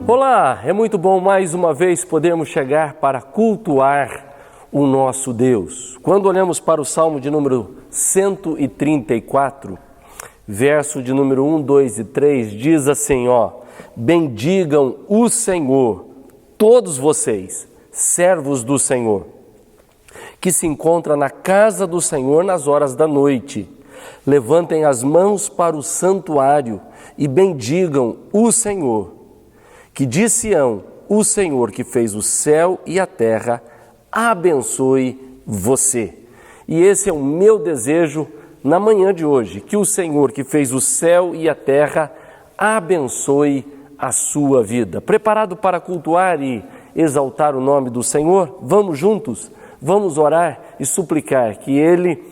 Olá, é muito bom mais uma vez podermos chegar para cultuar o nosso Deus. Quando olhamos para o Salmo de número 134, verso de número 1, 2 e 3, diz assim, bendigam o Senhor, todos vocês, servos do Senhor, que se encontra na casa do Senhor nas horas da noite. Levantem as mãos para o santuário e bendigam o Senhor. Que de Sião, o Senhor que fez o céu e a terra, abençoe você. E esse é o meu desejo na manhã de hoje, que o Senhor que fez o céu e a terra, abençoe a sua vida. Preparado para cultuar e exaltar o nome do Senhor? Vamos juntos, vamos orar e suplicar que Ele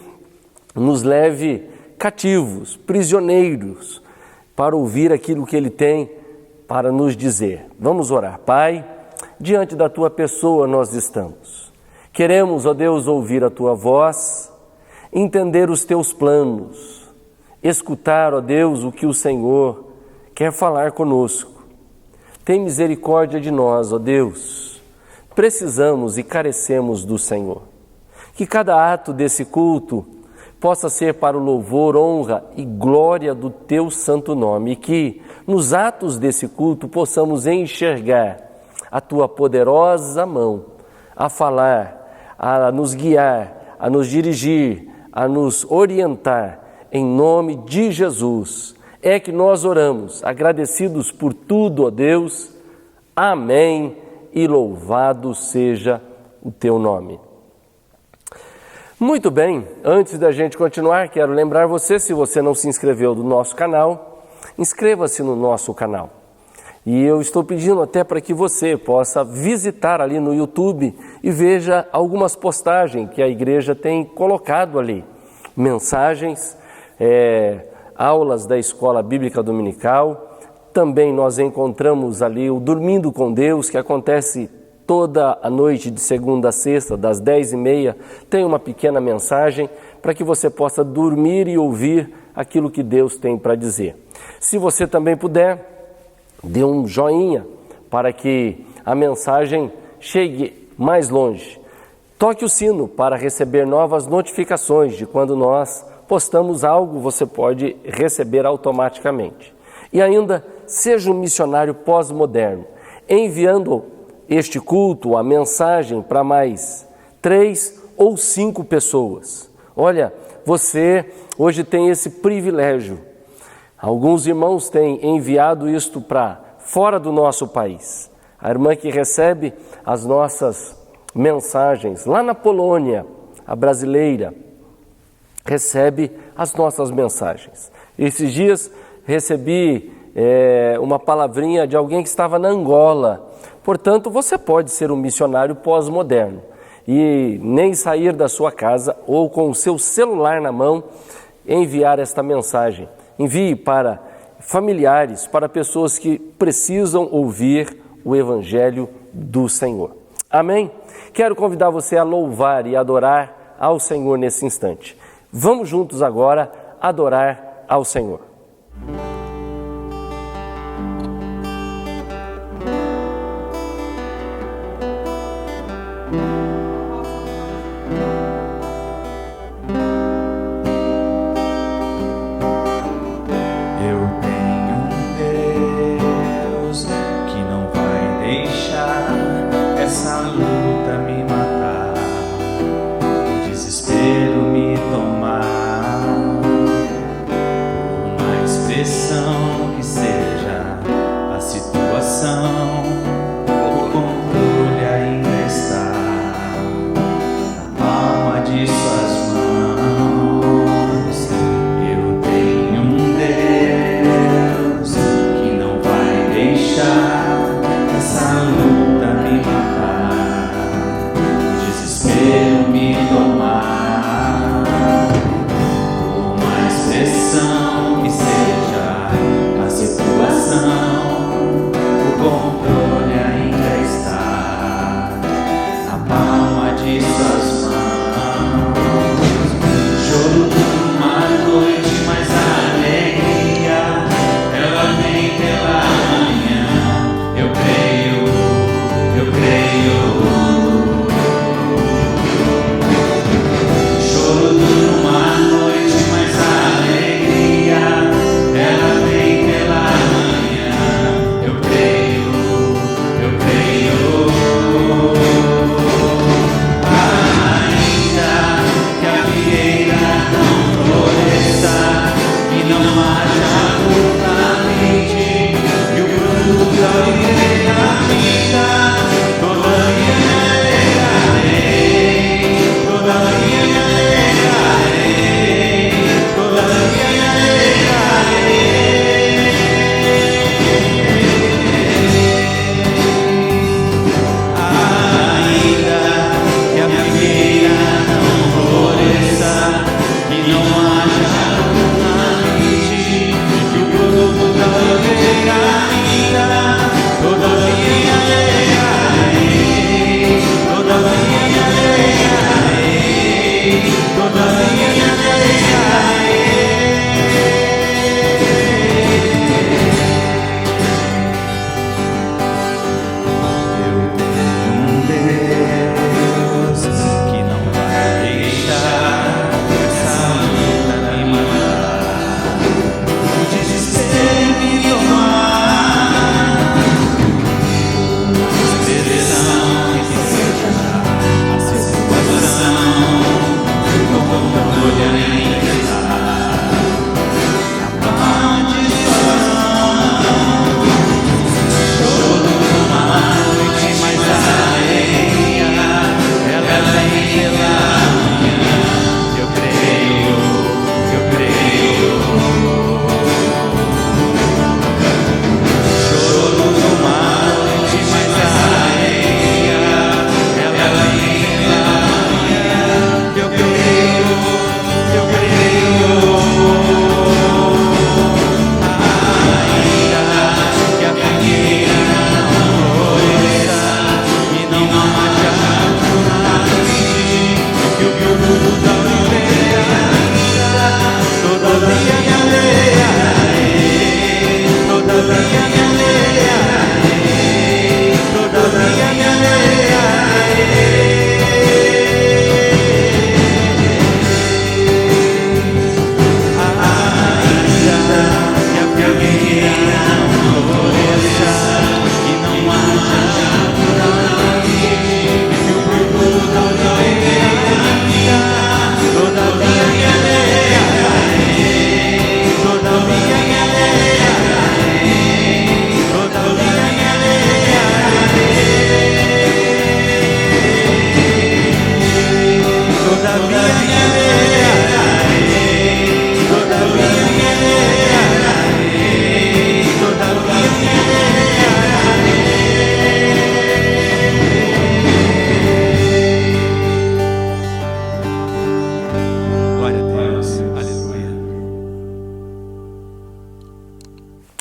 nos leve cativos, prisioneiros, para ouvir aquilo que Ele tem para nos dizer. Vamos orar. Pai, diante da Tua pessoa nós estamos. Queremos, ó Deus, ouvir a Tua voz, entender os Teus planos, escutar, ó Deus, o que o Senhor quer falar conosco. Tem misericórdia de nós, ó Deus. Precisamos e carecemos do Senhor. Que cada ato desse culto possa ser para o louvor, honra e glória do Teu santo nome, e que nos atos desse culto possamos enxergar a Tua poderosa mão a falar, a nos guiar, a nos dirigir, a nos orientar, em nome de Jesus. É que nós oramos, agradecidos por tudo, ó Deus. Amém e louvado seja o Teu nome. Muito bem, antes da gente continuar, quero lembrar você, se você não se inscreveu no nosso canal, inscreva-se no nosso canal. E eu estou pedindo até para que você possa visitar ali no YouTube e veja algumas postagens que a igreja tem colocado ali. Mensagens, aulas da Escola Bíblica Dominical. Também nós encontramos ali o Dormindo com Deus, que acontece toda a noite de segunda a sexta, das 10h30, tem uma pequena mensagem para que você possa dormir e ouvir aquilo que Deus tem para dizer. Se você também puder, dê um joinha para que a mensagem chegue mais longe. Toque o sino para receber novas notificações de quando nós postamos algo, você pode receber automaticamente. E ainda, seja um missionário pós-moderno, enviando este culto, a mensagem para mais 3 ou 5 pessoas. Olha, você hoje tem esse privilégio. Alguns irmãos têm enviado isto para fora do nosso país. A irmã que recebe as nossas mensagens lá na Polônia, a brasileira, recebe as nossas mensagens. Esses dias recebi uma palavrinha de alguém que estava na Angola. Portanto, você pode ser um missionário pós-moderno e nem sair da sua casa ou com o seu celular na mão enviar esta mensagem. Envie para familiares, para pessoas que precisam ouvir o Evangelho do Senhor. Amém? Quero convidar você a louvar e adorar ao Senhor nesse instante. Vamos juntos agora adorar ao Senhor.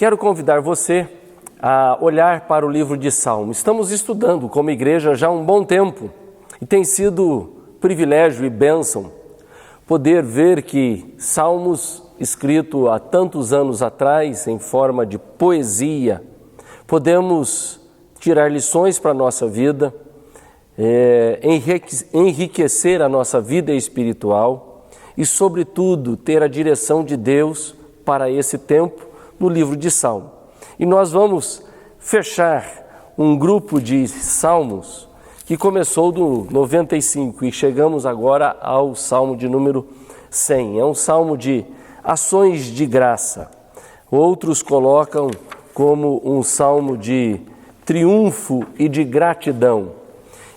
Quero convidar você a olhar para o livro de Salmos. Estamos estudando como igreja já há um bom tempo e tem sido privilégio e bênção poder ver que Salmos, escrito há tantos anos atrás em forma de poesia, podemos tirar lições para a nossa vida, enriquecer a nossa vida espiritual e, sobretudo, ter a direção de Deus para esse tempo no livro de Salmos. E nós vamos fechar um grupo de salmos que começou do 95 e chegamos agora ao salmo de número 100. É um salmo de ações de graça. Outros colocam como um salmo de triunfo e de gratidão.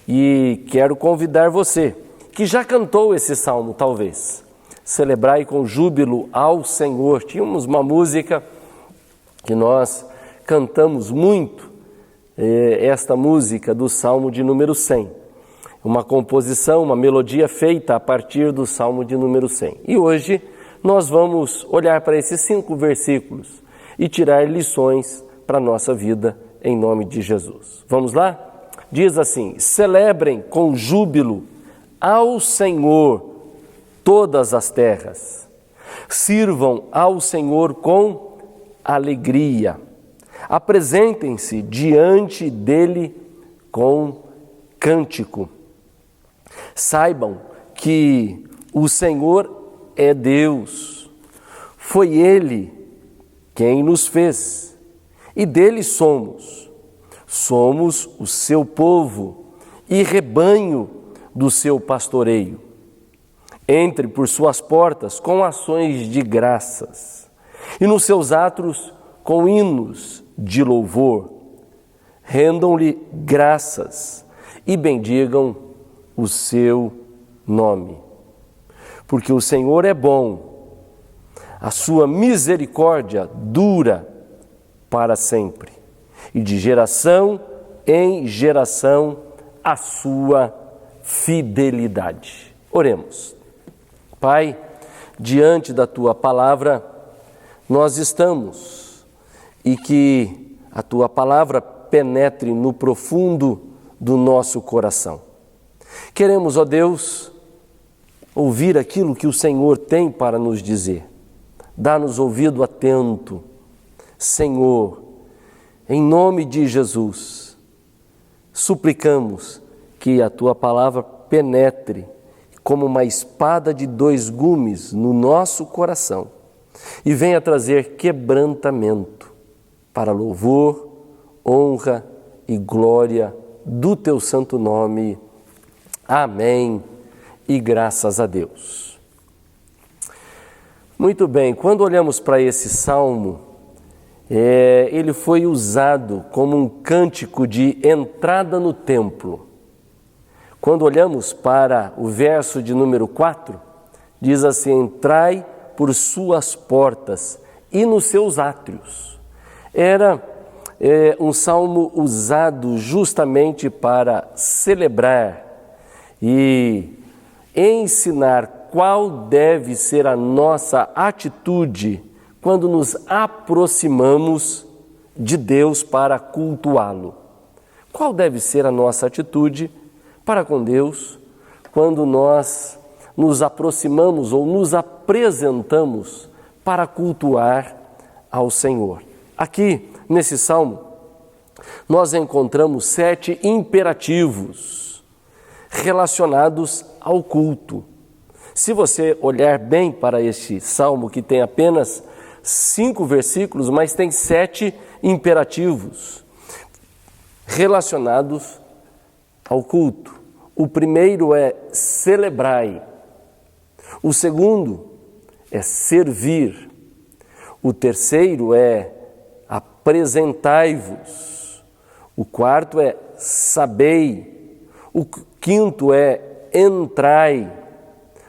E quero convidar você, que já cantou esse salmo talvez, celebrai com júbilo ao Senhor. Tínhamos uma música que nós cantamos muito, esta música do Salmo de número 100. Uma composição, uma melodia feita a partir do Salmo de número 100. E hoje nós vamos olhar para esses 5 versículos e tirar lições para a nossa vida em nome de Jesus. Vamos lá? Diz assim: celebrem com júbilo ao Senhor todas as terras. Sirvam ao Senhor com alegria. Apresentem-se diante dele com cântico. Saibam que o Senhor é Deus. Foi Ele quem nos fez e dele somos. Somos o seu povo e rebanho do seu pastoreio. Entre por suas portas com ações de graças e nos seus atos com hinos de louvor. Rendam-lhe graças e bendigam o seu nome. Porque o Senhor é bom, a sua misericórdia dura para sempre, e de geração em geração a sua fidelidade. Oremos. Pai, diante da tua palavra, nós estamos, e que a tua palavra penetre no profundo do nosso coração. Queremos, ó Deus, ouvir aquilo que o Senhor tem para nos dizer. Dá-nos ouvido atento, Senhor, em nome de Jesus, suplicamos que a tua palavra penetre como uma espada de 2 gumes no nosso coração e venha trazer quebrantamento para louvor, honra e glória do teu santo nome. Amém e graças a Deus. Muito bem, quando olhamos para esse salmo, ele foi usado como um cântico de entrada no templo. Quando olhamos para o verso de número 4, diz assim: entrai por suas portas e nos seus átrios. Era um salmo usado justamente para celebrar e ensinar qual deve ser a nossa atitude quando nos aproximamos de Deus para cultuá-lo. Qual deve ser a nossa atitude para com Deus quando nós nos aproximamos ou nos apresentamos para cultuar ao Senhor? Aqui, nesse salmo, nós encontramos 7 imperativos relacionados ao culto. Se você olhar bem para este salmo, que tem apenas 5 versículos, mas tem 7 imperativos relacionados ao culto. O primeiro é celebrai. O segundo é servir. O terceiro é apresentai-vos. O quarto é sabei. O quinto é entrai.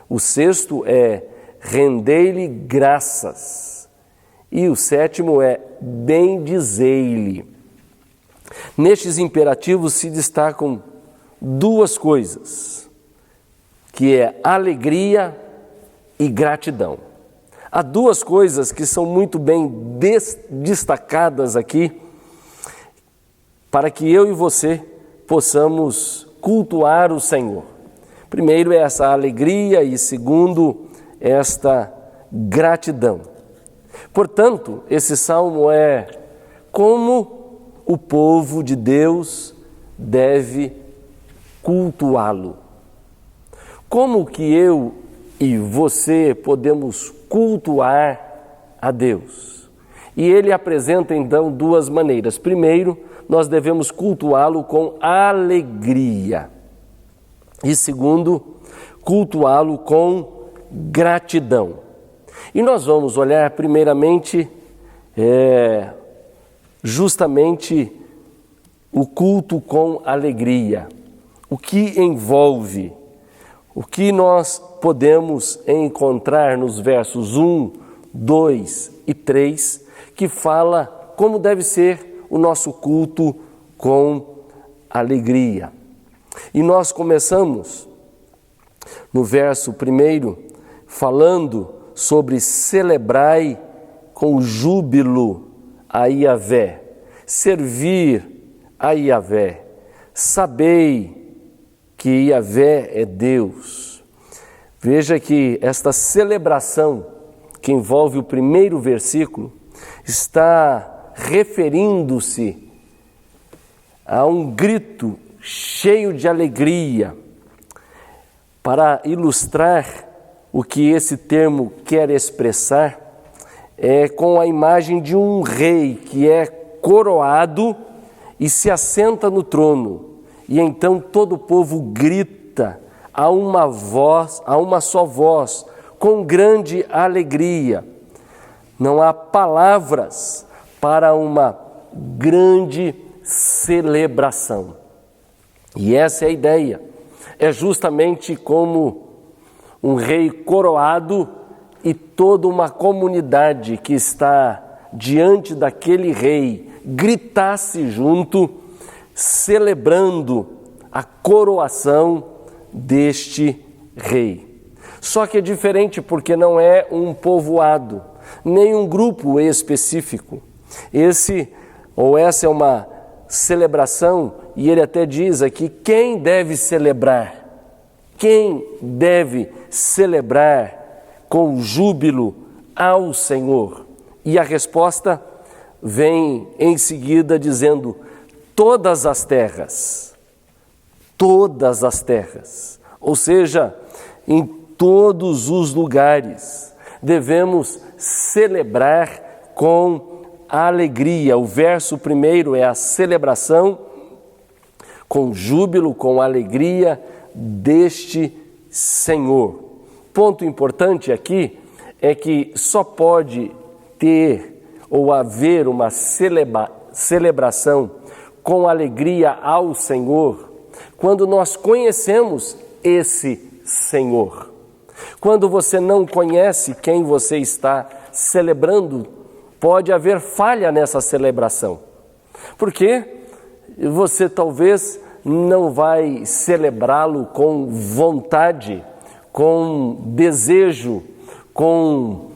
O sexto é rendei-lhe graças. E o sétimo é bendizei-lhe. Nestes imperativos se destacam 2 coisas, que é alegria e gratidão. Há 2 coisas que são muito bem destacadas aqui para que eu e você possamos cultuar o Senhor. Primeiro, essa alegria, e segundo, esta gratidão. Portanto, esse salmo é como o povo de Deus deve cultuá-lo. Como que eu e você podemos cultuar a Deus? E ele apresenta então 2 maneiras. Primeiro, nós devemos cultuá-lo com alegria. E segundo, cultuá-lo com gratidão. E nós vamos olhar primeiramente justamente o culto com alegria. O que envolve, o que nós podemos encontrar nos versos 1, 2 e 3, que fala como deve ser o nosso culto com alegria. E nós começamos no verso 1 falando sobre celebrai com júbilo a Yahvé, servir a Yahvé, sabei que Yahvé é Deus. Veja que esta celebração que envolve o primeiro versículo está referindo-se a um grito cheio de alegria. Para ilustrar o que esse termo quer expressar, é com a imagem de um rei que é coroado e se assenta no trono. E então todo o povo grita a uma só voz, com grande alegria. Não há palavras para uma grande celebração. E essa é a ideia. É justamente como um rei coroado e toda uma comunidade que está diante daquele rei gritasse junto, celebrando a coroação deste rei. Só que é diferente porque não é um povoado, nem um grupo específico. Essa é uma celebração, e ele até diz aqui, quem deve celebrar? Quem deve celebrar com júbilo ao Senhor? E a resposta vem em seguida dizendo, todas as terras, ou seja, em todos os lugares, devemos celebrar com alegria. O verso primeiro é a celebração com júbilo, com alegria deste Senhor. Ponto importante aqui é que só pode ter ou haver uma celebração com alegria ao Senhor quando nós conhecemos esse Senhor. Quando você não conhece quem você está celebrando, pode haver falha nessa celebração. Porque você talvez não vai celebrá-lo com vontade, com desejo, com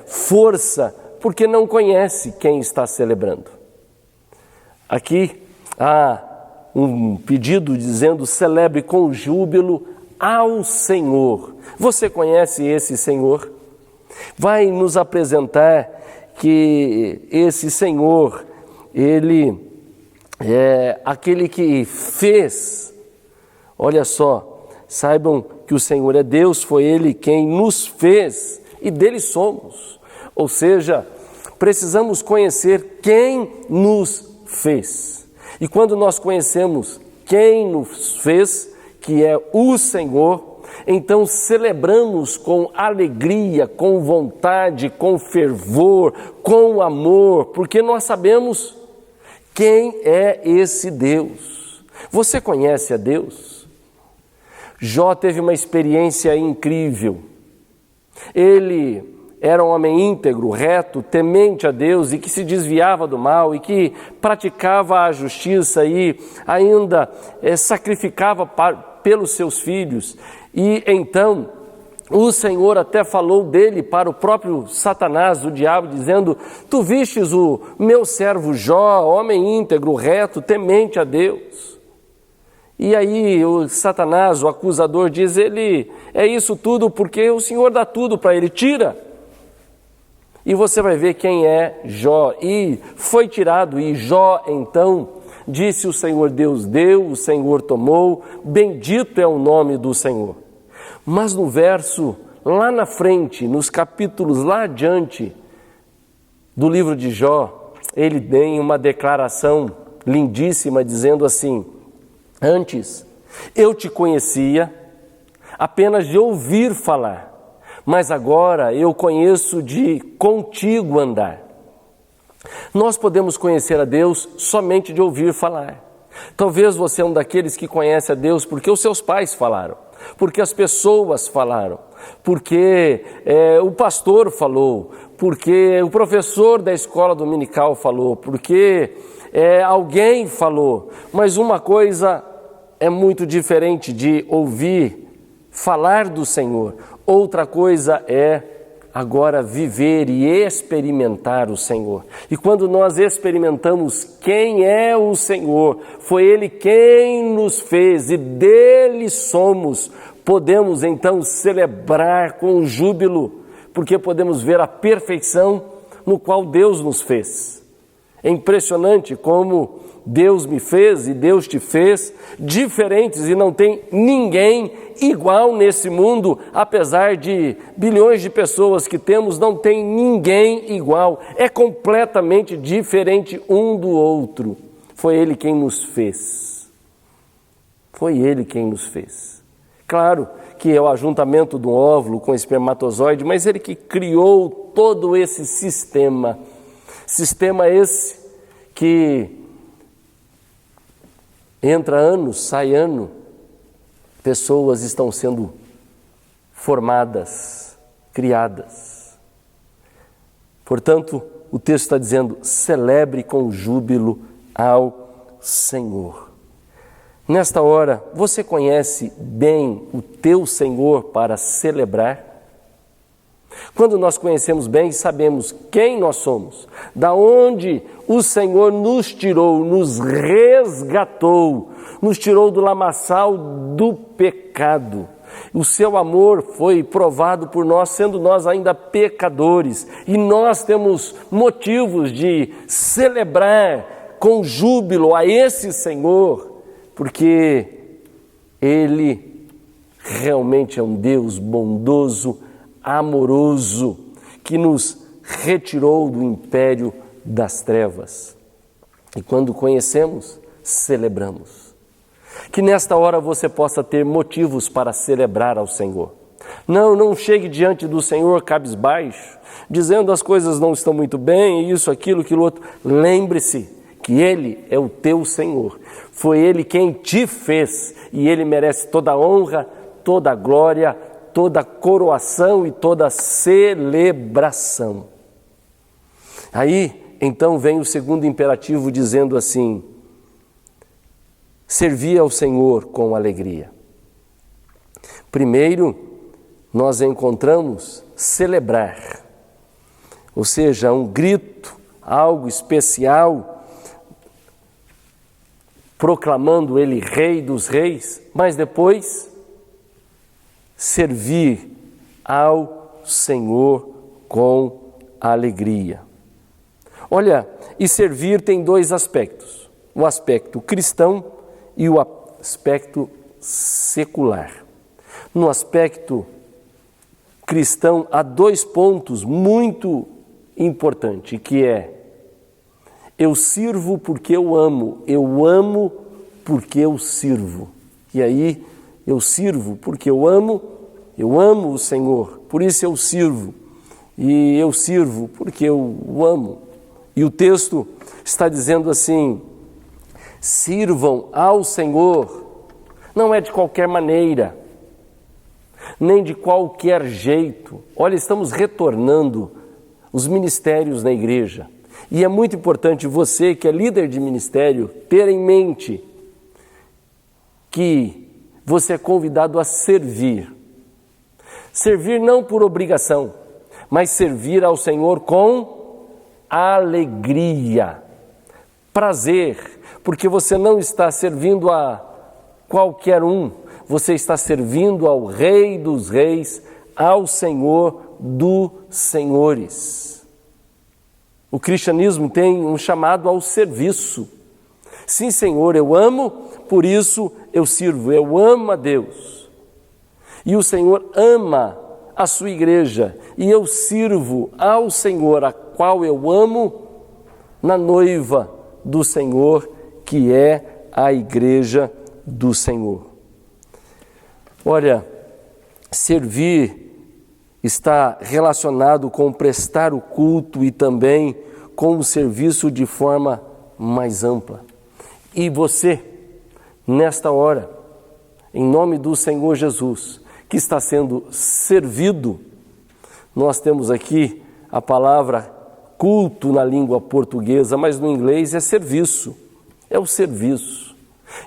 força, porque não conhece quem está celebrando. Aqui há um pedido dizendo, celebre com júbilo ao Senhor. Você conhece esse Senhor? Vai nos apresentar que esse Senhor, Ele é aquele que fez. Olha só, saibam que o Senhor é Deus, foi Ele quem nos fez e dele somos. Ou seja, precisamos conhecer quem nos fez. E quando nós conhecemos quem nos fez, que é o Senhor, então celebramos com alegria, com vontade, com fervor, com amor, porque nós sabemos quem é esse Deus. Você conhece a Deus? Jó teve uma experiência incrível. Ele era um homem íntegro, reto, temente a Deus e que se desviava do mal e que praticava a justiça e ainda sacrificava pelos seus filhos. E então o Senhor até falou dele para o próprio Satanás, o diabo, dizendo, tu vistes o meu servo Jó, homem íntegro, reto, temente a Deus. E aí o Satanás, o acusador, diz, ele é isso tudo porque o Senhor dá tudo para ele, tira. E você vai ver quem é Jó. E foi tirado, e Jó então disse, o Senhor Deus deu, o Senhor tomou, bendito é o nome do Senhor. Mas no verso lá na frente, nos capítulos lá adiante do livro de Jó, ele tem uma declaração lindíssima dizendo assim, antes eu te conhecia apenas de ouvir falar, mas agora eu conheço de contigo andar. Nós podemos conhecer a Deus somente de ouvir falar. Talvez você é um daqueles que conhece a Deus porque os seus pais falaram, porque as pessoas falaram, porque o pastor falou, porque o professor da escola dominical falou, porque alguém falou. Mas uma coisa é muito diferente de ouvir falar do Senhor. Outra coisa é agora viver e experimentar o Senhor. E quando nós experimentamos quem é o Senhor, foi Ele quem nos fez e dele somos, podemos então celebrar com júbilo, porque podemos ver a perfeição no qual Deus nos fez. É impressionante como Deus me fez e Deus te fez diferentes e não tem ninguém igual nesse mundo, apesar de bilhões de pessoas que temos, não tem ninguém igual, é completamente diferente um do outro. Foi Ele quem nos fez. Foi Ele quem nos fez. Claro que é o ajuntamento do óvulo com o espermatozoide, mas ele que criou todo esse sistema. Sistema esse que entra ano, sai ano, pessoas estão sendo formadas, criadas. Portanto, o texto está dizendo: celebre com júbilo ao Senhor. Nesta hora, você conhece bem o teu Senhor para celebrar? Quando nós conhecemos bem, sabemos quem nós somos, da onde o Senhor nos tirou, nos resgatou, nos tirou do lamaçal do pecado. O seu amor foi provado por nós, sendo nós ainda pecadores, e nós temos motivos de celebrar com júbilo a esse Senhor, porque Ele realmente é um Deus bondoso, amoroso, que nos retirou do império das trevas. E quando conhecemos, celebramos. Que nesta hora você possa ter motivos para celebrar ao Senhor. Não chegue diante do Senhor cabisbaixo, dizendo as coisas não estão muito bem, isso, aquilo, aquilo outro. Lembre-se que Ele é o teu Senhor. Foi Ele quem te fez e Ele merece toda a honra, toda a glória, toda a coroação e toda a celebração. Aí, então, vem o segundo imperativo dizendo assim: servir ao Senhor com alegria. Primeiro, nós encontramos celebrar, ou seja, um grito, algo especial, proclamando Ele Rei dos Reis, mas depois servir ao Senhor com alegria. Olha, e servir tem dois aspectos: o aspecto cristão e o aspecto secular. No aspecto cristão há dois pontos muito importantes, que é: eu sirvo porque eu amo porque eu sirvo. E aí, eu sirvo porque eu amo o Senhor, por isso eu sirvo. E eu sirvo porque eu o amo. E o texto está dizendo assim: sirvam ao Senhor, não é de qualquer maneira, nem de qualquer jeito. Olha, estamos retornando os ministérios na igreja. E é muito importante você, que é líder de ministério, ter em mente que você é convidado a servir. Servir não por obrigação, mas servir ao Senhor com alegria, prazer, porque você não está servindo a qualquer um, você está servindo ao Rei dos Reis, ao Senhor dos Senhores. O cristianismo tem um chamado ao serviço. Sim, Senhor, eu amo, por isso eu sirvo. Eu amo a Deus. E o Senhor ama a sua igreja. E eu sirvo ao Senhor, a qual eu amo, na noiva do Senhor, que é a igreja do Senhor. Olha, servir está relacionado com prestar o culto e também com o serviço de forma mais ampla. E você, nesta hora, em nome do Senhor Jesus, que está sendo servido, nós temos aqui a palavra culto na língua portuguesa, mas no inglês é serviço, é o serviço.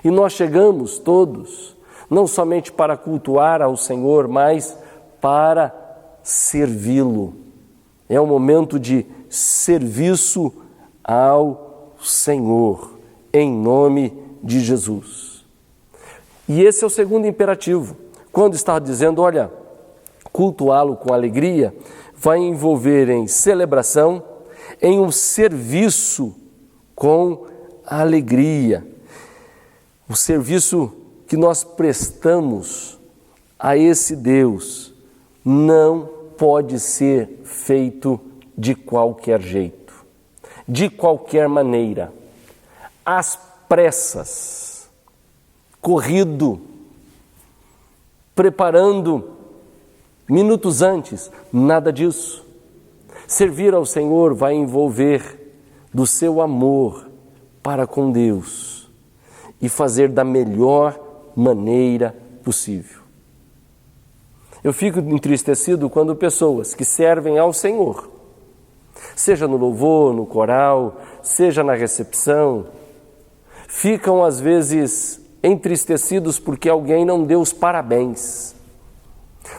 E nós chegamos todos, não somente para cultuar ao Senhor, mas para servi-lo. É um momento de serviço ao Senhor, em nome de Jesus. E esse é o segundo imperativo. Quando está dizendo, olha, cultuá-lo com alegria, vai envolver em celebração, em um serviço com alegria. O serviço que nós prestamos a esse Deus não pode ser feito de qualquer jeito, de qualquer maneira, às pressas, corrido, preparando minutos antes, nada disso. Servir ao Senhor vai envolver do seu amor para com Deus e fazer da melhor maneira possível. Eu fico entristecido quando pessoas que servem ao Senhor, seja no louvor, no coral, seja na recepção, ficam às vezes entristecidos porque alguém não deu os parabéns,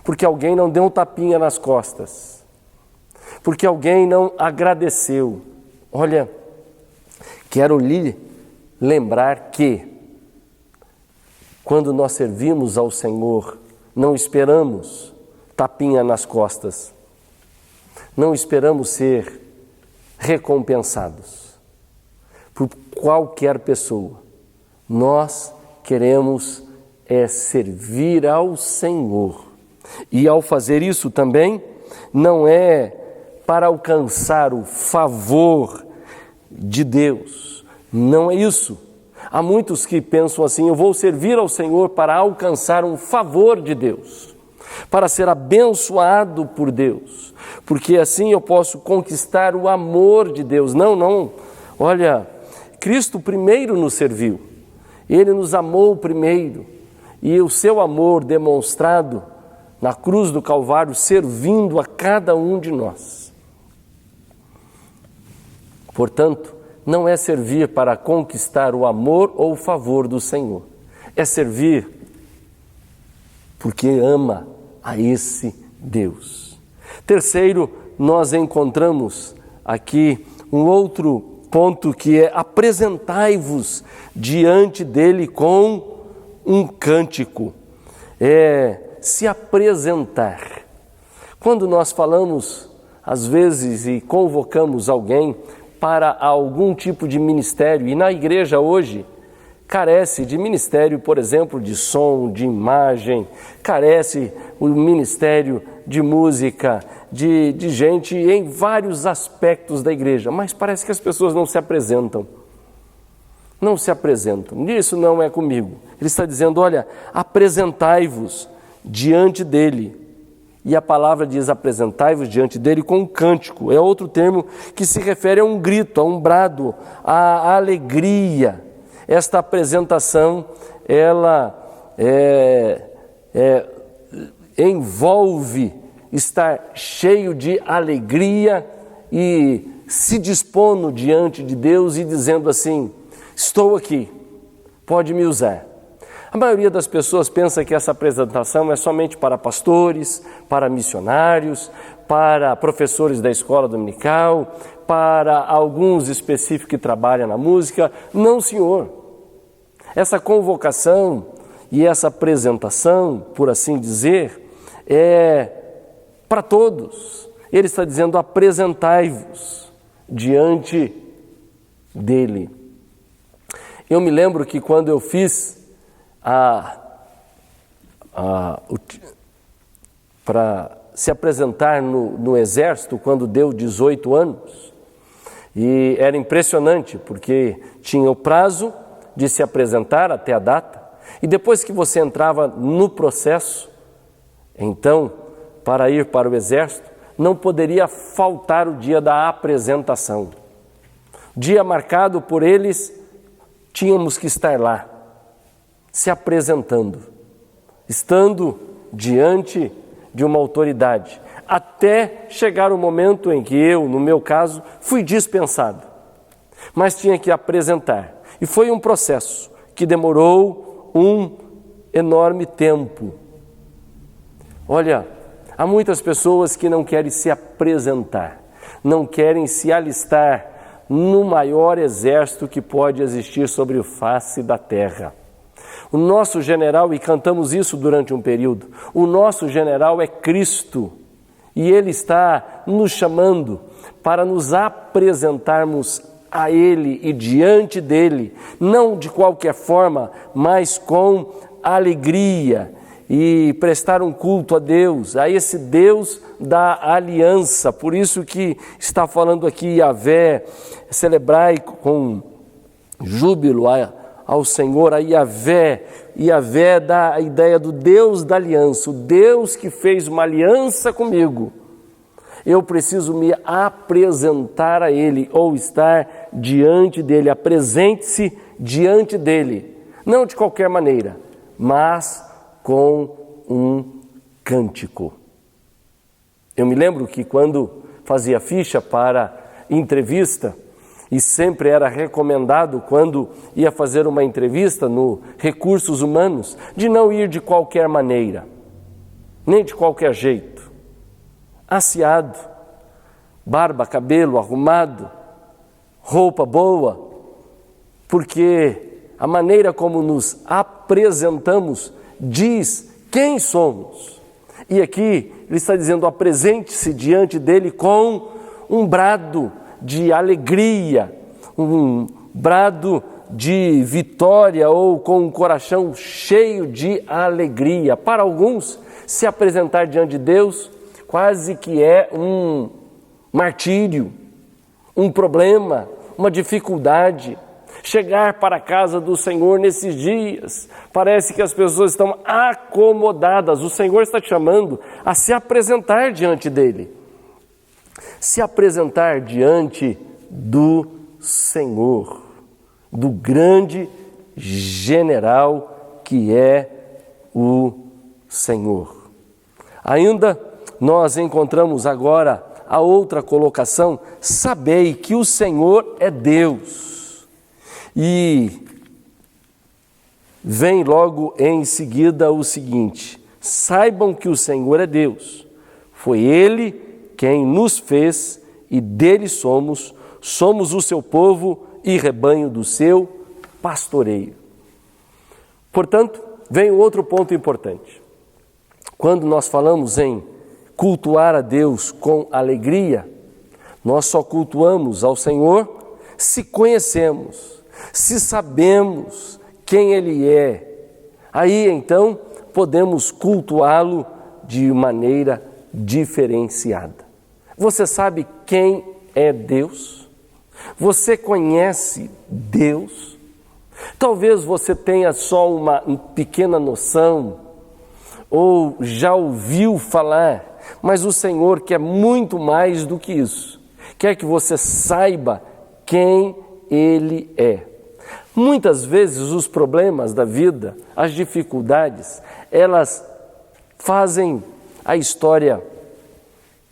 porque alguém não deu um tapinha nas costas, porque alguém não agradeceu. Olha, quero lhe lembrar que quando nós servimos ao Senhor, não esperamos tapinha nas costas, não esperamos ser recompensados por qualquer pessoa. Nós queremos servir ao Senhor. E ao fazer isso também, não é para alcançar o favor de Deus. Não é isso. Há muitos que pensam assim: eu vou servir ao Senhor para alcançar um favor de Deus, para ser abençoado por Deus, porque assim eu posso conquistar o amor de Deus. Não. Olha, Cristo primeiro nos serviu. Ele nos amou primeiro, e o seu amor demonstrado na cruz do Calvário, servindo a cada um de nós. Portanto, não é servir para conquistar o amor ou o favor do Senhor. É servir porque ama a esse Deus. Terceiro, nós encontramos aqui um outro ponto que é: apresentai-vos diante dele com um cântico. Se apresentar. Quando nós falamos, às vezes, e convocamos alguém para algum tipo de ministério, e na igreja hoje carece de ministério, por exemplo, de som, de imagem, carece o ministério de música, de gente em vários aspectos da igreja, mas parece que as pessoas não se apresentam. Não se apresentam. Isso não é comigo. Ele está dizendo: olha, apresentai-vos diante dele. E a palavra diz: apresentai-vos diante dele com um cântico. É outro termo que se refere a um grito, a um brado, a alegria. Esta apresentação, ela envolve estar cheio de alegria e se dispondo diante de Deus e dizendo assim: estou aqui, pode me usar. A maioria das pessoas pensa que essa apresentação é somente para pastores, para missionários, para professores da escola dominical, para alguns específicos que trabalham na música. Não, senhor. Essa convocação e essa apresentação, por assim dizer, é para todos. Ele está dizendo: apresentai-vos diante dele. Eu me lembro que quando eu fiz para se apresentar no exército, quando deu 18 anos, e era impressionante, porque tinha o prazo de se apresentar até a data, e depois que você entrava no processo, então, para ir para o exército, não poderia faltar o dia da apresentação. Dia marcado por eles, tínhamos que estar lá, se apresentando, estando diante de uma autoridade, até chegar o momento em que eu, no meu caso, fui dispensado, mas tinha que apresentar. E foi um processo que demorou um enorme tempo. Olha, há muitas pessoas que não querem se apresentar, não querem se alistar no maior exército que pode existir sobre a face da terra. O nosso general, e cantamos isso durante um período, o nosso general é Cristo, e Ele está nos chamando para nos apresentarmos a Ele e diante dEle, não de qualquer forma, mas com alegria, e prestar um culto a Deus, a esse Deus da aliança. Por isso que está falando aqui: Yahvé, celebrai com júbilo ao Senhor, a Yahvé, Yavé dá a ideia do Deus da aliança, o Deus que fez uma aliança comigo. Eu preciso me apresentar a Ele, ou estar diante dEle. Apresente-se diante dEle, não de qualquer maneira, mas com um cântico. Eu me lembro que quando fazia ficha para entrevista, e sempre era recomendado, quando ia fazer uma entrevista no Recursos Humanos, de não ir de qualquer maneira, nem de qualquer jeito. Asseado, barba, cabelo arrumado, roupa boa, porque a maneira como nos apresentamos diz quem somos. E aqui ele está dizendo: apresente-se diante dele com um brado de alegria, um brado de vitória, ou com um coração cheio de alegria. Para alguns, se apresentar diante de Deus quase que é um martírio, um problema, uma dificuldade. Chegar para a casa do Senhor nesses dias, parece que as pessoas estão acomodadas. O Senhor está te chamando a se apresentar diante dele. Se apresentar diante do Senhor, do grande general que é o Senhor. Ainda nós encontramos agora a outra colocação: sabei que o Senhor é Deus. E vem logo em seguida o seguinte: saibam que o Senhor é Deus. Foi Ele quem nos fez e dele somos o seu povo e rebanho do seu pastoreio. Portanto, vem outro ponto importante. Quando nós falamos em cultuar a Deus com alegria, nós só cultuamos ao Senhor se conhecemos, se sabemos quem Ele é. Aí então podemos cultuá-lo de maneira diferenciada. Você sabe quem é Deus? Você conhece Deus? Talvez você tenha só uma pequena noção, ou já ouviu falar, mas o Senhor quer muito mais do que isso. Quer que você saiba quem Ele é. Muitas vezes os problemas da vida, as dificuldades, elas fazem a história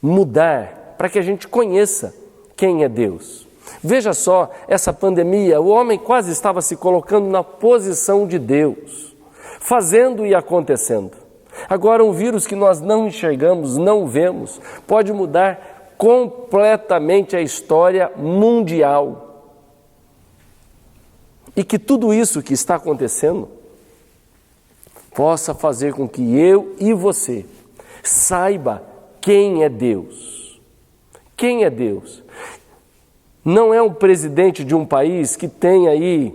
mudar para que a gente conheça quem é Deus. Veja só, essa pandemia, o homem quase estava se colocando na posição de Deus, fazendo e acontecendo. Agora, um vírus que nós não enxergamos, não vemos, pode mudar completamente a história mundial. E que tudo isso que está acontecendo possa fazer com que eu e você saiba quem é Deus. Quem é Deus? Não é um presidente de um país que tem aí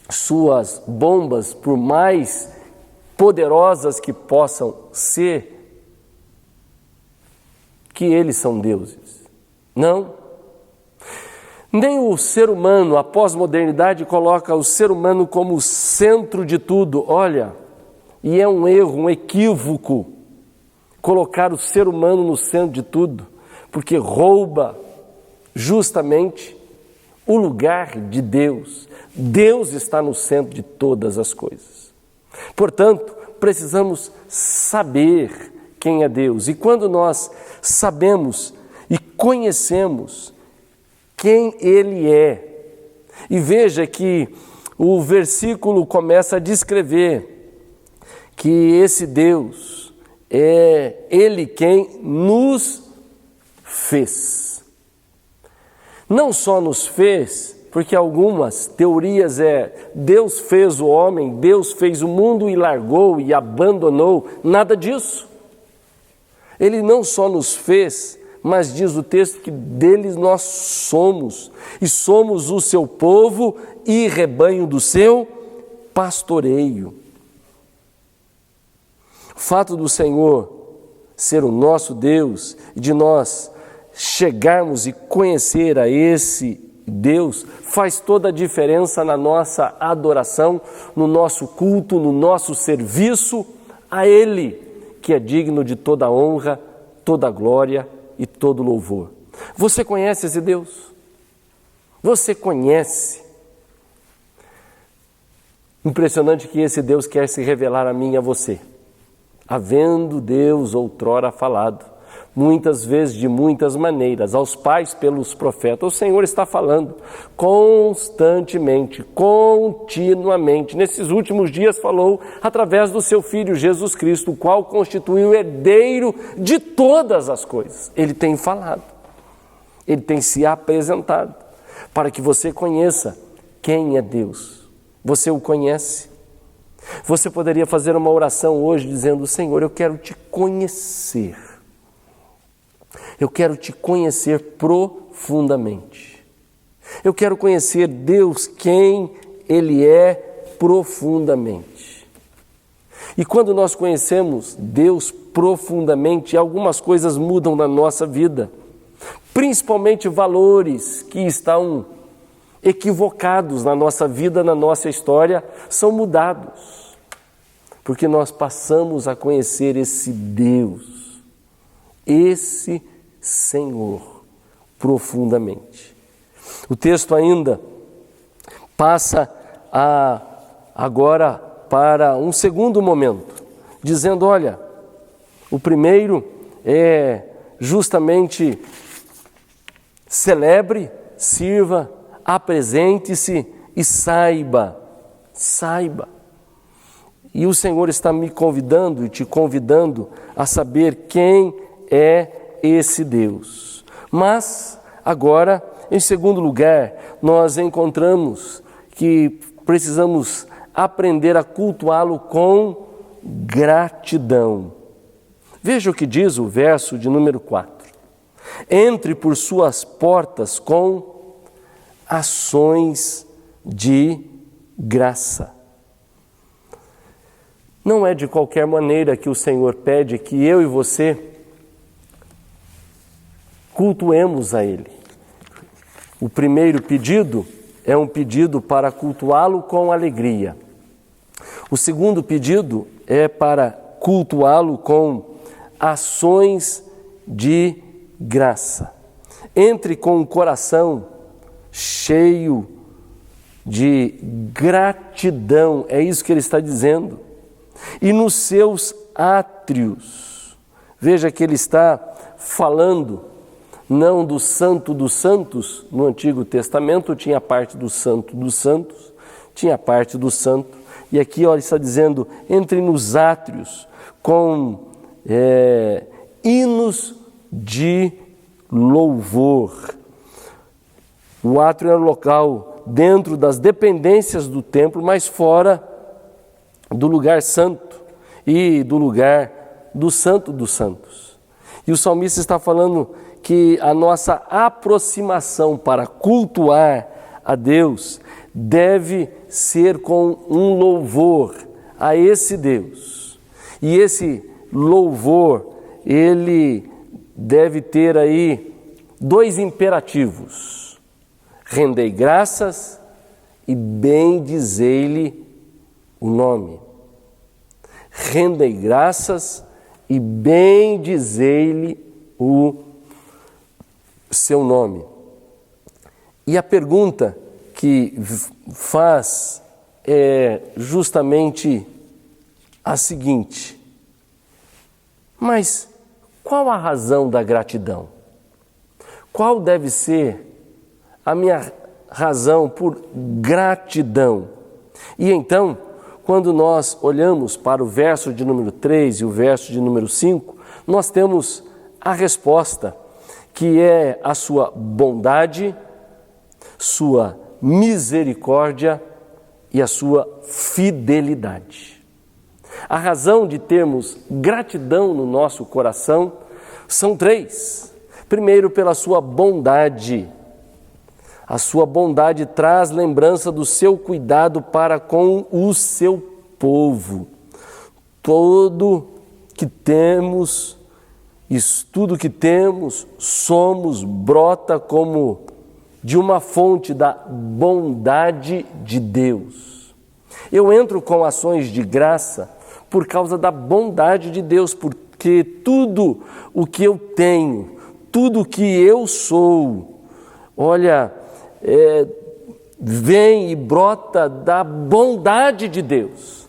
suas bombas, por mais poderosas que possam ser, que eles são deuses. Não. Nem o ser humano, a pós-modernidade coloca o ser humano como o centro de tudo. Olha, e é um erro, um equívoco colocar o ser humano no centro de tudo, porque rouba justamente o lugar de Deus. Deus está no centro de todas as coisas. Portanto, precisamos saber quem é Deus. E quando nós sabemos e conhecemos quem Ele é, e veja que o versículo começa a descrever que esse Deus é Ele quem nos fez. Não só nos fez, porque algumas teorias Deus fez o homem, Deus fez o mundo e largou e abandonou. Nada disso. Ele não só nos fez, mas diz o texto que deles nós somos, e somos o seu povo e rebanho do seu pastoreio. O fato do Senhor ser o nosso Deus e de nós chegarmos e conhecer a esse Deus faz toda a diferença na nossa adoração, no nosso culto, no nosso serviço a Ele, que é digno de toda honra, toda glória e todo louvor. Você conhece esse Deus? Você conhece? Impressionante que esse Deus quer se revelar a mim e a você. Havendo Deus outrora falado, muitas vezes, de muitas maneiras, aos pais pelos profetas, o Senhor está falando constantemente, continuamente. Nesses últimos dias falou através do seu Filho Jesus Cristo, o qual constitui o herdeiro de todas as coisas. Ele tem falado, Ele tem se apresentado, para que você conheça quem é Deus. Você o conhece? Você poderia fazer uma oração hoje dizendo: Senhor, eu quero te conhecer. Eu quero te conhecer profundamente. Eu quero conhecer Deus, quem Ele é profundamente. E quando nós conhecemos Deus profundamente, algumas coisas mudam na nossa vida, principalmente valores que estão equivocados na nossa vida, na nossa história, são mudados, porque nós passamos a conhecer esse Deus, esse Senhor, profundamente. O texto ainda passa agora para um segundo momento, dizendo: olha, o primeiro é justamente celebre, sirva, apresente-se e saiba. E o Senhor está me convidando e te convidando a saber quem é esse Deus. Mas, agora, em segundo lugar, nós encontramos que precisamos aprender a cultuá-lo com gratidão. Veja o que diz o verso de número 4. Entre por suas portas com ações de graça. Não é de qualquer maneira que o Senhor pede que eu e você cultuemos a Ele. O primeiro pedido é um pedido para cultuá-lo com alegria. O segundo pedido é para cultuá-lo com ações de graça. Entre com o coração cheio de gratidão, é isso que ele está dizendo. E nos seus átrios, veja que ele está falando não do Santo dos Santos. No Antigo Testamento tinha a parte do Santo dos Santos, tinha a parte do Santo, e aqui ele está dizendo: entre nos átrios com hinos de louvor. O átrio era o local dentro das dependências do templo, mas fora do lugar santo e do lugar do Santo dos Santos. E o salmista está falando que a nossa aproximação para cultuar a Deus deve ser com um louvor a esse Deus. E esse louvor, ele deve ter aí dois imperativos: rendei graças e bendizei-lhe o nome. Rendei graças e bendizei-lhe o seu nome. E a pergunta que faz é justamente a seguinte: mas qual a razão da gratidão? Qual deve ser a minha razão por gratidão? E então, quando nós olhamos para o verso de número 3 e o verso de número 5, nós temos a resposta, que é a sua bondade, sua misericórdia e a sua fidelidade. A razão de termos gratidão no nosso coração são três. Primeiro, pela sua bondade. A sua bondade traz lembrança do seu cuidado para com o seu povo. Tudo que temos, somos, brota como de uma fonte da bondade de Deus. Eu entro com ações de graça por causa da bondade de Deus, porque tudo o que eu tenho, tudo o que eu sou, olha, vem e brota da bondade de Deus.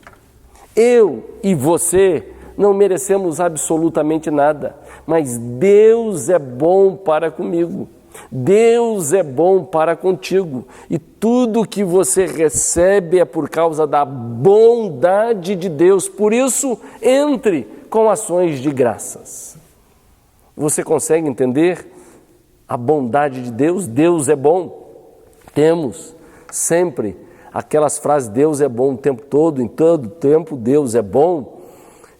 Eu e você não merecemos absolutamente nada, mas Deus é bom para comigo. Deus é bom para contigo, e tudo que você recebe é por causa da bondade de Deus. Por isso, entre com ações de graças. Você consegue entender a bondade de Deus? Deus é bom. Temos sempre aquelas frases: Deus é bom o tempo todo, em todo tempo Deus é bom.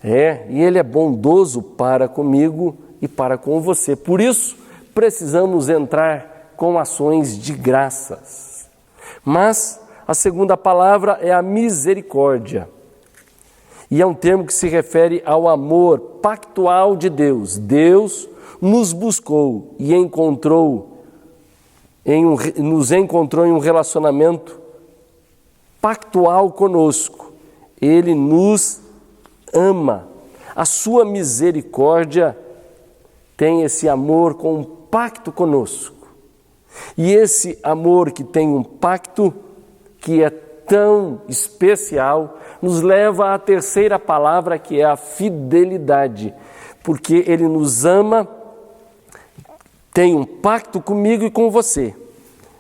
E Ele é bondoso para comigo e para com você. Por isso, precisamos entrar com ações de graças. Mas a segunda palavra é a misericórdia. E é um termo que se refere ao amor pactual de Deus. Deus nos buscou e nos encontrou em um relacionamento pactual conosco. Ele nos ama. A sua misericórdia tem esse amor com um pacto conosco. E esse amor que tem um pacto, que é tão especial, nos leva à terceira palavra, que é a fidelidade. Porque Ele nos ama, tem um pacto comigo e com você.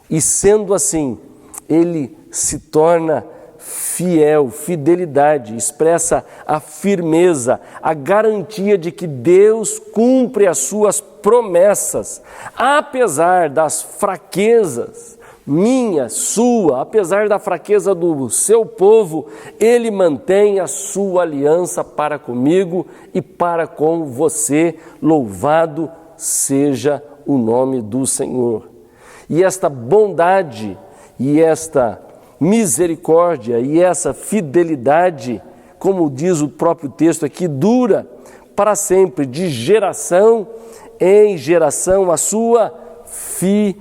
E sendo assim, Ele se torna fiel. Fidelidade expressa a firmeza, a garantia de que Deus cumpre as suas promessas, apesar das fraquezas minha, sua, apesar da fraqueza do seu povo. Ele mantém a sua aliança para comigo e para com você. Louvado seja o nome do Senhor. E esta bondade e esta misericórdia e essa fidelidade, como diz o próprio texto aqui, dura para sempre, de geração em geração, a sua fidelidade.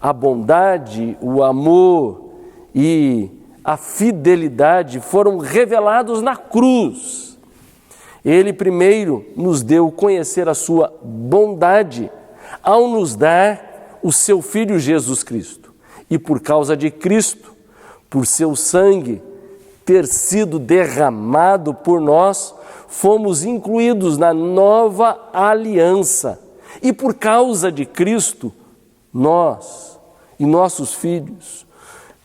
A bondade, o amor e a fidelidade foram revelados na cruz. Ele primeiro nos deu conhecer a sua bondade ao nos dar o seu Filho Jesus Cristo. E por causa de Cristo, por seu sangue ter sido derramado por nós, fomos incluídos na nova aliança. E por causa de Cristo, nós e nossos filhos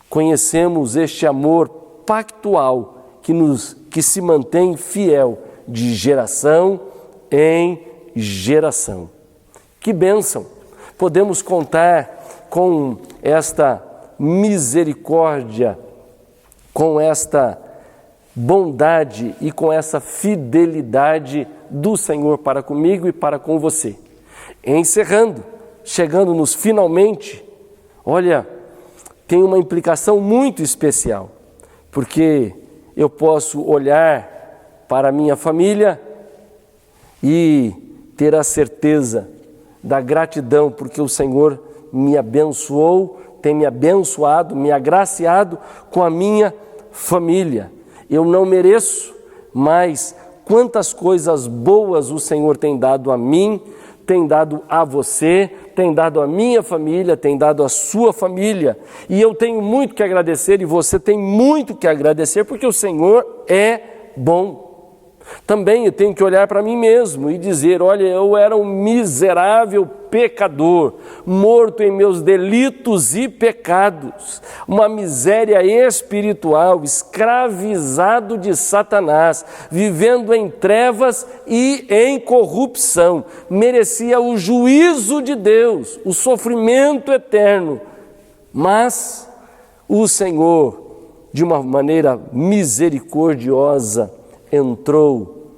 conhecemos este amor pactual que se mantém fiel de geração em geração. Que bênção! Podemos contar com esta misericórdia, com esta bondade e com essa fidelidade do Senhor para comigo e para com você. Encerrando, chegando-nos finalmente, olha, tem uma implicação muito especial, porque eu posso olhar para a minha família e ter a certeza da gratidão, porque o Senhor me abençoou, tem me abençoado, me agraciado com a minha família. Eu não mereço, mas quantas coisas boas o Senhor tem dado a mim, tem dado a você, tem dado a minha família, tem dado a sua família. E eu tenho muito que agradecer e você tem muito que agradecer, porque o Senhor é bom. Também eu tenho que olhar para mim mesmo e dizer, olha, eu era um miserável pecador, morto em meus delitos e pecados, uma miséria espiritual, escravizado de Satanás, vivendo em trevas e em corrupção, merecia o juízo de Deus, o sofrimento eterno, mas o Senhor, de uma maneira misericordiosa, entrou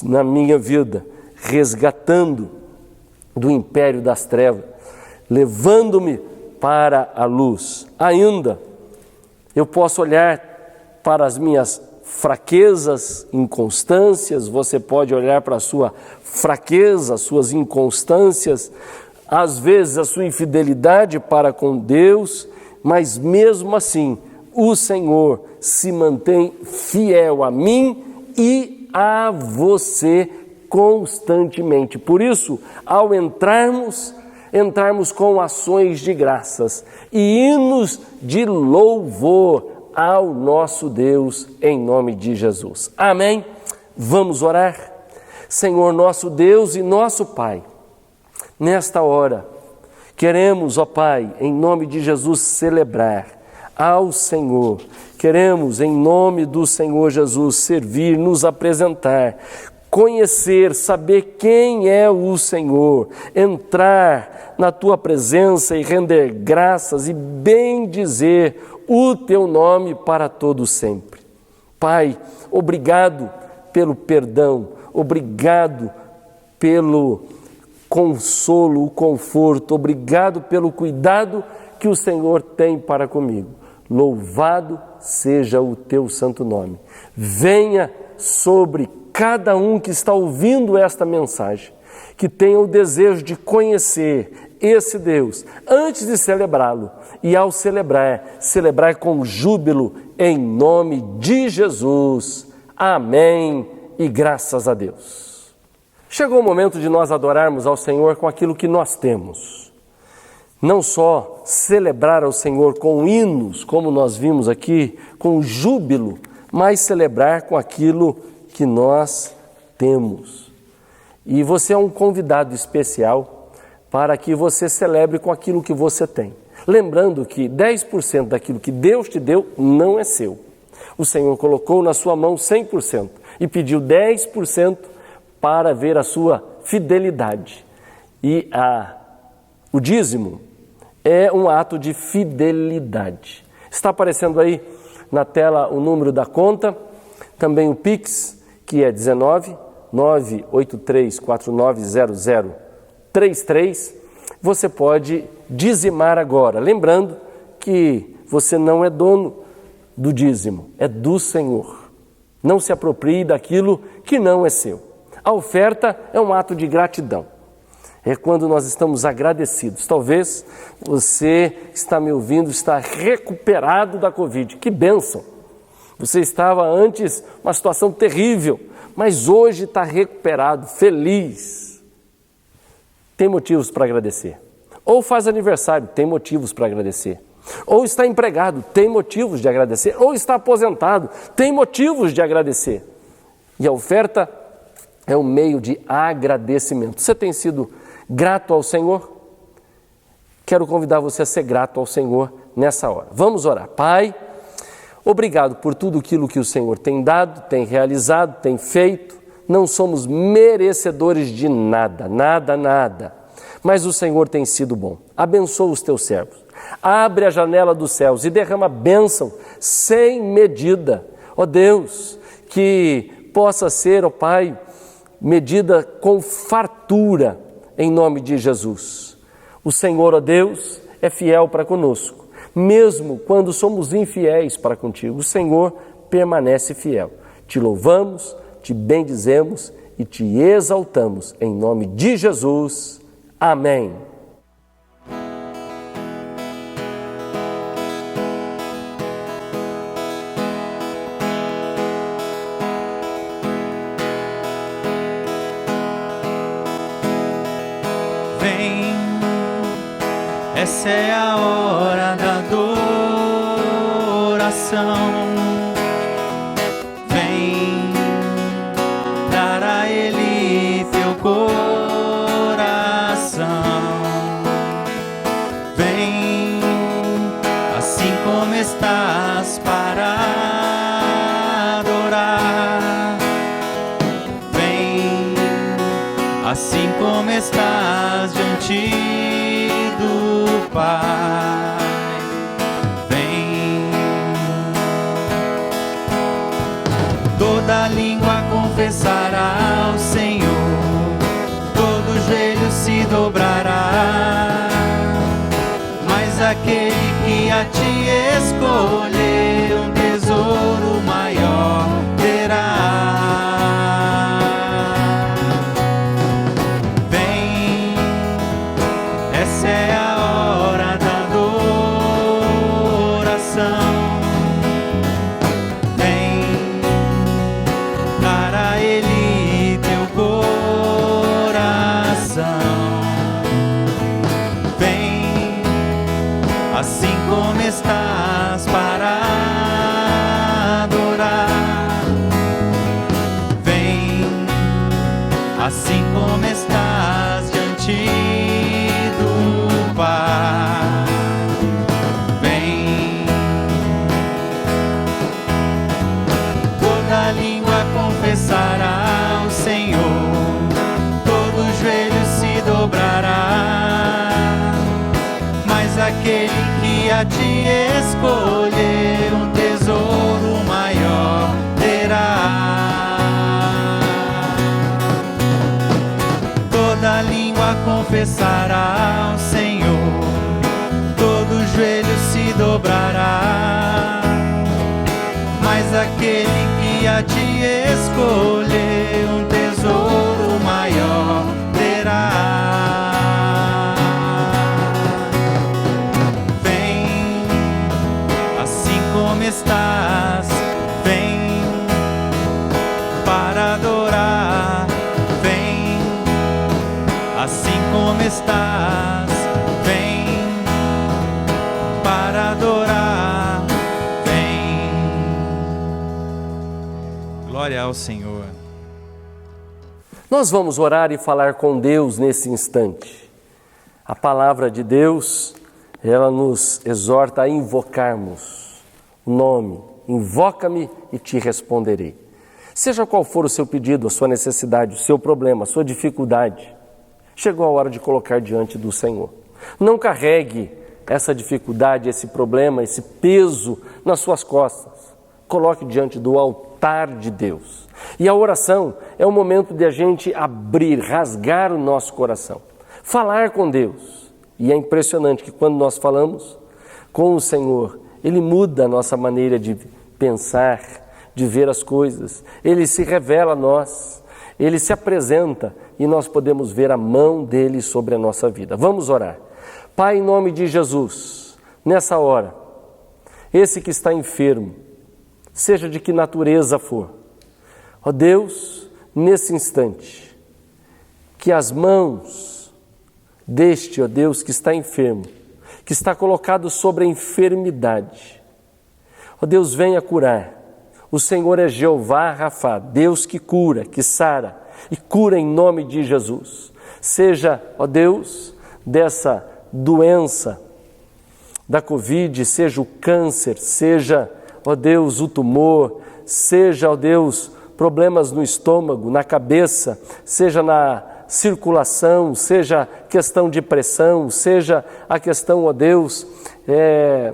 na minha vida, resgatando do império das trevas, levando-me para a luz. Ainda eu posso olhar para as minhas fraquezas, inconstâncias, você pode olhar para a sua fraqueza, suas inconstâncias, às vezes a sua infidelidade para com Deus, mas mesmo assim o Senhor se mantém fiel a mim e a você constantemente. Por isso, ao entrarmos com ações de graças e hinos de louvor ao nosso Deus, em nome de Jesus. Amém? Vamos orar? Senhor nosso Deus e nosso Pai, nesta hora, queremos, ó Pai, em nome de Jesus, celebrar ao Senhor. Queremos, em nome do Senhor Jesus, servir, nos apresentar, conhecer, saber quem é o Senhor, entrar na Tua presença e render graças e bendizer o Teu nome para todo sempre. Pai, obrigado pelo perdão, obrigado pelo consolo, o conforto, obrigado pelo cuidado que o Senhor tem para comigo. Louvado seja o Teu santo nome. Venha sobre cada um que está ouvindo esta mensagem, que tenha o desejo de conhecer esse Deus antes de celebrá-lo e ao celebrar com júbilo em nome de Jesus. Amém e graças a Deus. Chegou o momento de nós adorarmos ao Senhor com aquilo que nós temos. Não só celebrar ao Senhor com hinos, como nós vimos aqui, com júbilo, mas celebrar com aquilo que nós temos. E você é um convidado especial para que você celebre com aquilo que você tem. Lembrando que 10% daquilo que Deus te deu não é seu. O Senhor colocou na sua mão 100% e pediu 10% para ver a sua fidelidade. E o dízimo é um ato de fidelidade. Está aparecendo aí na tela o número da conta, também o Pix, que é 19 983 490033. Você pode dizimar agora, lembrando que você não é dono do dízimo, é do Senhor. Não se aproprie daquilo que não é seu. A oferta é um ato de gratidão. É quando nós estamos agradecidos. Talvez você está me ouvindo, está recuperado da Covid. Que bênção! Você estava antes uma situação terrível, mas hoje está recuperado, feliz. Tem motivos para agradecer. Ou faz aniversário, tem motivos para agradecer. Ou está empregado, tem motivos de agradecer. Ou está aposentado, tem motivos de agradecer. E a oferta é um meio de agradecimento. Você tem sido grato ao Senhor? Quero convidar você a ser grato ao Senhor nessa hora. Vamos orar. Pai, obrigado por tudo aquilo que o Senhor tem dado, tem realizado, tem feito. Não somos merecedores de nada, nada. Mas o Senhor tem sido bom. Abençoa os teus servos. Abre a janela dos céus e derrama bênção sem medida. Ó Deus, que possa ser, ó Pai, medida com fartura em nome de Jesus. O Senhor, ó Deus, é fiel para conosco. Mesmo quando somos infiéis para contigo, o Senhor permanece fiel. Te louvamos, te bendizemos e te exaltamos em nome de Jesus. Amém. Vem, essa é a hora da adoração. Vem, dar a Ele teu coração. Vem, assim como estás para adorar. Vem, assim como estás diante do Pai. Vem, toda língua confessará ao Senhor, todo joelho se dobrará, mas aquele que a ti escolheu um tesouro maior terá. assim como estás para adorar. Vem, assim como estás diante do Pai. Vem, toda língua confessará o Senhor, todo joelho se dobrará, mas aquele que a ti escolher um tesouro maior terá. Toda língua confessará ao Senhor, todo joelho se dobrará, mas aquele que a ti escolher um tesouro maior terá. Vem, assim como estás, vem para adorar. Vem, assim como estás, vem para adorar. Vem. Glória ao Senhor. Nós vamos orar e falar com Deus nesse instante. A palavra de Deus, ela nos exorta a invocarmos o nome. Invoca-me e te responderei. Seja qual for o seu pedido, a sua necessidade, o seu problema, a sua dificuldade, chegou a hora de colocar diante do Senhor. Não carregue essa dificuldade, esse problema, esse peso nas suas costas. Coloque diante do altar de Deus. E a oração é o momento de a gente abrir, rasgar o nosso coração, falar com Deus. E é impressionante que quando nós falamos com o Senhor, Ele muda a nossa maneira de pensar, de ver as coisas. Ele se revela a nós, Ele se apresenta e nós podemos ver a mão dEle sobre a nossa vida. Vamos orar. Pai, em nome de Jesus, nessa hora, esse que está enfermo, seja de que natureza for, ó Deus, nesse instante, que as mãos deste, ó Deus, que está enfermo, que está colocado sobre a enfermidade, ó Deus, venha curar. O Senhor é Jeová Rafá, Deus que cura, que sara, e cura em nome de Jesus. Seja, ó Deus, dessa doença da Covid, seja o câncer, seja, ó Deus, o tumor, seja, ó Deus, problemas no estômago, na cabeça, seja na circulação, seja questão de pressão, seja a questão, ó Deus,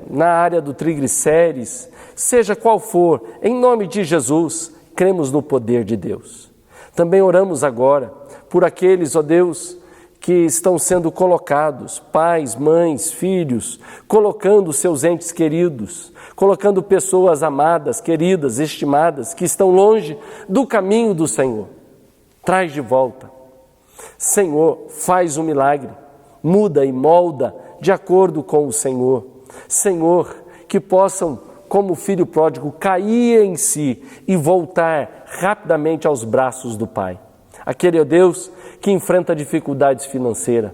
na área do triglicérides, seja qual for, em nome de Jesus, cremos no poder de Deus. Também oramos agora por aqueles, ó Deus, que estão sendo colocados, pais, mães, filhos, colocando seus entes queridos, colocando pessoas amadas, queridas, estimadas, que estão longe do caminho do Senhor. Traz de volta. Senhor, faz um milagre, muda e molda de acordo com o Senhor. Senhor, que possam, como o filho pródigo, cair em si e voltar rapidamente aos braços do Pai. Aquele, ó Deus, que enfrenta dificuldades financeiras,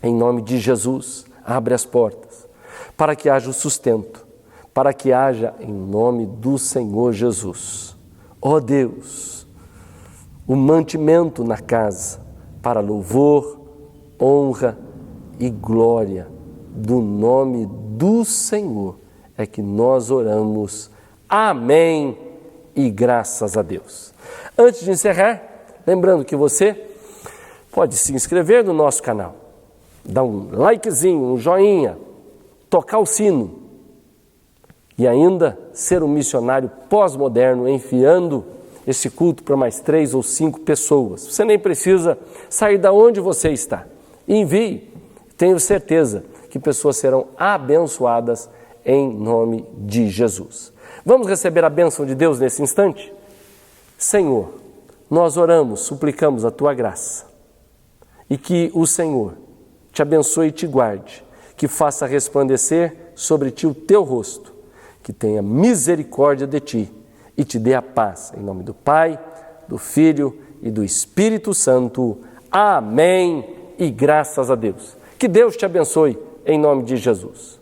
em nome de Jesus, abre as portas, para que haja o sustento, para que haja, em nome do Senhor Jesus, ó Deus, o mantimento na casa, para louvor, honra e glória do nome do Senhor, é que nós oramos. Amém e graças a Deus. Antes de encerrar, lembrando que você pode se inscrever no nosso canal, dar um likezinho, um joinha, tocar o sino e ainda ser um missionário pós-moderno, enviando esse culto para mais 3 ou 5 pessoas. Você nem precisa sair da onde você está. Envie, tenho certeza que pessoas serão abençoadas em nome de Jesus. Vamos receber a bênção de Deus nesse instante? Senhor, nós oramos, suplicamos a Tua graça e que o Senhor te abençoe e te guarde, que faça resplandecer sobre ti o Teu rosto, que tenha misericórdia de ti e te dê a paz. Em nome do Pai, do Filho e do Espírito Santo. Amém e graças a Deus. Que Deus te abençoe em nome de Jesus.